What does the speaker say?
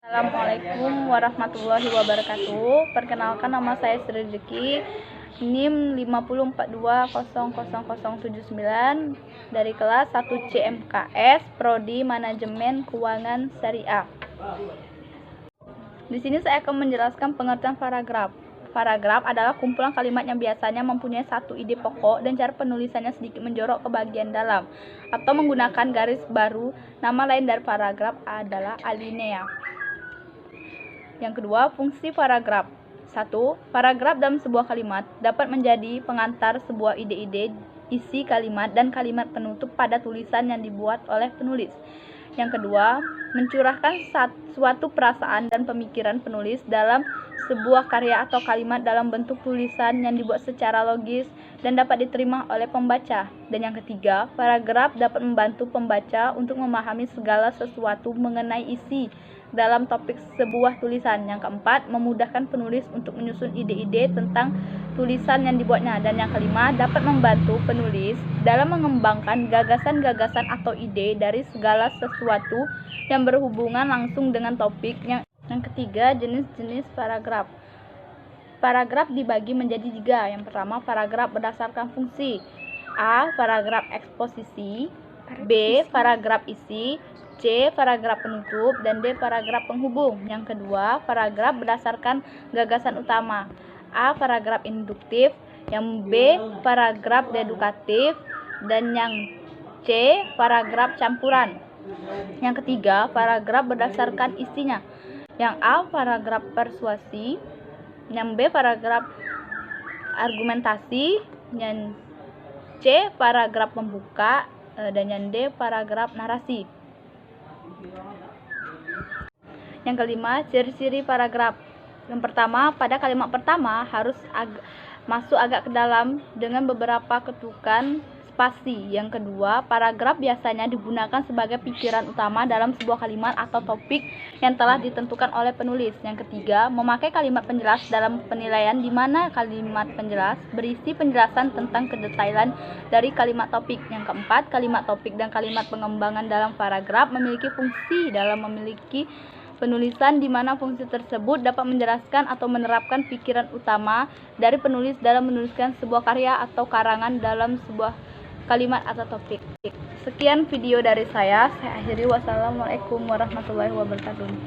Assalamualaikum warahmatullahi wabarakatuh. Perkenalkan, nama saya Sri Rezeki, NIM 542000079 dari kelas 1 CMKS Prodi Manajemen Keuangan Syariah. Di sini saya akan menjelaskan pengertian paragraf. Paragraf adalah kumpulan kalimat yang biasanya mempunyai satu ide pokok dan cara penulisannya sedikit menjorok ke bagian dalam atau menggunakan garis baru. Nama lain dari paragraf adalah alinea. Yang kedua, fungsi paragraf. 1. Paragraf dalam sebuah kalimat dapat menjadi pengantar sebuah ide-ide, isi kalimat, dan kalimat penutup pada tulisan yang dibuat oleh penulis. Yang kedua, mencurahkan suatu perasaan dan pemikiran penulis dalam sebuah karya atau kalimat dalam bentuk tulisan yang dibuat secara logis dan dapat diterima oleh pembaca. Dan yang ketiga, paragraf dapat membantu pembaca untuk memahami segala sesuatu mengenai isi dalam topik sebuah tulisan. Yang keempat, memudahkan penulis untuk menyusun ide-ide tentang tulisan yang dibuatnya. Dan yang kelima, dapat membantu penulis dalam mengembangkan gagasan-gagasan atau ide dari segala sesuatu yang berhubungan langsung dengan topik. Yang ketiga, jenis-jenis paragraf. Paragraf dibagi menjadi 3. Yang pertama, paragraf berdasarkan fungsi. A. Paragraf eksposisi. B. Paragraf isi. C. Paragraf penutup. Dan D. Paragraf penghubung. Yang kedua, paragraf berdasarkan gagasan utama. A. Paragraf induktif. Yang B. Paragraf dedukatif. Dan yang C. Paragraf campuran. Yang ketiga, paragraf berdasarkan isinya. Yang A. Paragraf persuasi. Yang B. Paragraf argumentasi. Yang C. Paragraf pembuka. Dan yang D. Paragraf narasi. Yang kelima, ciri-ciri paragraf. Yang pertama, pada kalimat pertama harus masuk agak ke dalam dengan beberapa ketukan spasi. Yang kedua, paragraf biasanya digunakan sebagai pikiran utama dalam sebuah kalimat atau topik yang telah ditentukan oleh penulis. Yang ketiga, memakai kalimat penjelas dalam penilaian, di mana kalimat penjelas berisi penjelasan tentang kedetailan dari kalimat topik. Yang keempat, kalimat topik dan kalimat pengembangan dalam paragraf memiliki fungsi dalam memiliki penulisan, di mana fungsi tersebut dapat menjelaskan atau menerapkan pikiran utama dari penulis dalam menuliskan sebuah karya atau karangan dalam sebuah kalimat atau topik. Sekian video dari saya akhiri. Wassalamualaikum warahmatullahi wabarakatuh.